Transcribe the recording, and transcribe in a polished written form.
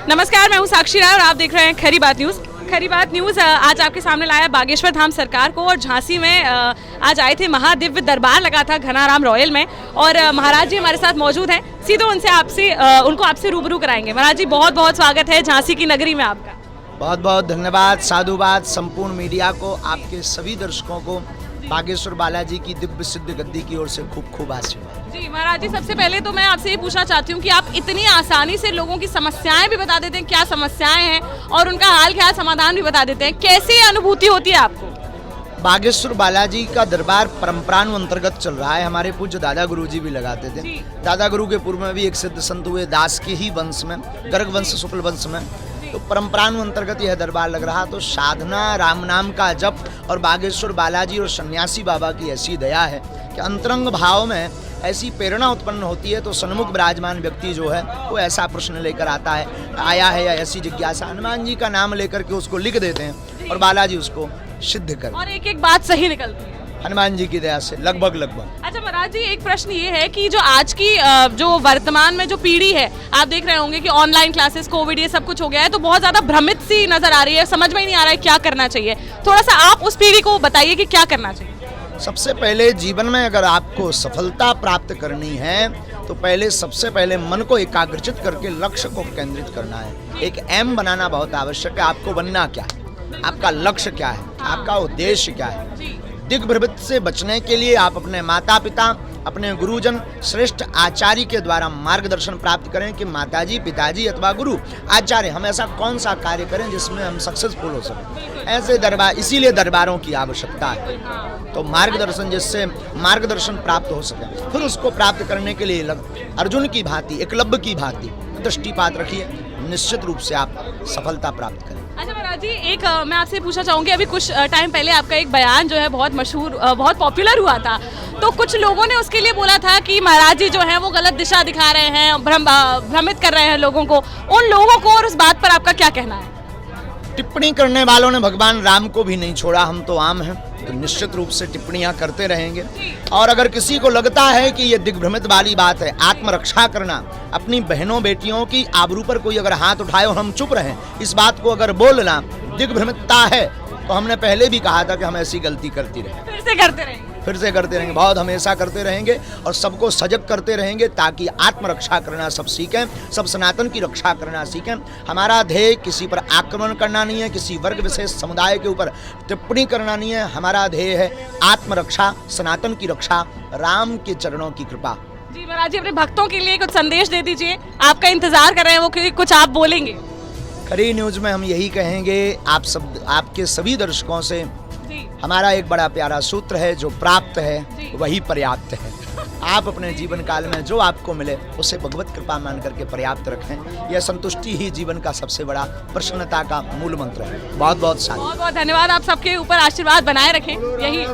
नमस्कार, मैं हूँ साक्षी राय और आप देख रहे हैं खरी बात न्यूज़। खरी बात न्यूज़ आज आपके सामने लाया बागेश्वर धाम सरकार को, और झांसी में आज आए थे। महादिव्य दरबार लगा था घनाराम रॉयल में, और महाराज जी हमारे साथ मौजूद हैं। सीधे उनको आपसे रूबरू कराएंगे। महाराज जी, बहुत बहुत स्वागत है झांसी की नगरी में आपका। बहुत बहुत धन्यवाद, साधुवाद संपूर्ण मीडिया को, आपके सभी दर्शकों को बागेश्वर बालाजी की दिव्य सिद्ध गद्दी की ओर से खूब खूब आशीर्वाद। जी महाराज जी, सबसे पहले तो मैं आपसे ये पूछना चाहती हूँ कि आप इतनी आसानी से लोगों की समस्याएं भी बता देते हैं, क्या समस्याएं हैं, और उनका हाल क्या समाधान भी बता देते हैं। कैसी अनुभूति होती है आपको? बागेश्वर बालाजी का दरबार परंपरानुअंतर्गत चल रहा है। हमारे पूज्य दादा गुरु जी भी लगाते थे। दादा गुरु के पूर्व में भी एक सिद्ध संत हुए दास के ही वंश में, गर्ग वंश शुक्ल वंश में, तो परंपरानुअंतर्गत यह दरबार लग रहा। तो साधना, राम नाम का जप और बागेश्वर बालाजी और सन्यासी बाबा की ऐसी दया है कि अंतरंग भाव में ऐसी प्रेरणा उत्पन्न होती है। तो सन्मुख विराजमान व्यक्ति जो है वो ऐसा प्रश्न लेकर आया है या ऐसी जिज्ञासा, हनुमान जी का नाम लेकर के उसको लिख देते हैं और बालाजी उसको सिद्ध कर, और एक एक बात सही निकलती है हनुमान जी की दया से लगभग। अच्छा महाराज जी, एक प्रश्न ये है कि जो आज की जो वर्तमान में जो पीढ़ी है, आप देख रहे होंगे कि ऑनलाइन क्लासेस, कोविड, ये सब कुछ हो गया है, तो बहुत ज्यादा भ्रमित सी नजर आ रही है, समझ में ही नहीं आ रहा है क्या करना चाहिए। थोड़ा सा आप उस पीढ़ी को बताइए कि क्या करना चाहिए। सबसे पहले जीवन में अगर आपको सफलता प्राप्त करनी है तो सबसे पहले मन को एकाग्रचित करके लक्ष्य को केंद्रित करना है। एक एम बनाना बहुत आवश्यक है। आपको बनना क्या है, आपका लक्ष्य क्या है, आपका उद्देश्य क्या है। दिग्भ्रमित से बचने के लिए आप अपने माता पिता, अपने गुरुजन, श्रेष्ठ आचार्य के द्वारा मार्गदर्शन प्राप्त करें कि माताजी, पिताजी अथवा गुरु आचार्य हम ऐसा कौन सा कार्य करें जिसमें हम सक्सेसफुल हो सकें। ऐसे दरबार, इसीलिए दरबारों की आवश्यकता है। तो मार्गदर्शन, जिससे मार्गदर्शन प्राप्त हो सके, फिर उसको प्राप्त करने के लिए अर्जुन की भांति, एकलव्य की भांति दृष्टिपात रखिए, निश्चित रूप से आप सफलता प्राप्त करें। अच्छा महाराज जी, एक मैं आपसे पूछना चाहूँगी, अभी कुछ टाइम पहले आपका एक बयान जो है बहुत मशहूर, बहुत पॉपुलर हुआ था। तो कुछ लोगों ने उसके लिए बोला था कि महाराज जी जो हैं वो गलत दिशा दिखा रहे हैं, भ्रमित कर रहे हैं लोगों को। उन लोगों को और उस बात पर आपका क्या कहना है? टिप्पणी करने वालों ने भगवान राम को भी नहीं छोड़ा। हम तो आम हैं, तो निश्चित रूप से टिप्पणियां करते रहेंगे। और अगर किसी को लगता है कि ये दिग्भ्रमित वाली बात है, आत्मरक्षा करना, अपनी बहनों बेटियों की आबरू पर कोई अगर हाथ उठाए और हम चुप रहें, इस बात को अगर बोलना दिग्भ्रमितता है, तो हमने पहले भी कहा था कि हम ऐसी गलती करती रहें, फिर से करते रहेंगे, बहुत हमेशा करते रहेंगे, और सबको सजग करते रहेंगे ताकि आत्मरक्षा करना सब सीखें, सब सनातन की रक्षा करना सीखें। हमारा ध्येय किसी पर आक्रमण करना नहीं है, किसी वर्ग विशेष समुदाय के ऊपर टिप्पणी करना नहीं है। हमारा ध्येय है आत्मरक्षा, सनातन की रक्षा, राम के चरणों की कृपा। जी महाराज जी, अपने भक्तों के लिए कुछ संदेश दे दीजिए। आपका इंतजार कर रहे हैं वो, कि कुछ आप बोलेंगे। खरी न्यूज में हम यही कहेंगे, आपके सभी दर्शकों से हमारा एक बड़ा प्यारा सूत्र है, जो प्राप्त है वही पर्याप्त है। आप अपने जीवन काल में जो आपको मिले उसे भगवत कृपा मान करके पर्याप्त रखें। यह संतुष्टि ही जीवन का सबसे बड़ा प्रसन्नता का मूल मंत्र है। बहुत बहुत धन्यवाद। आप सबके ऊपर आशीर्वाद बनाए रखें। यही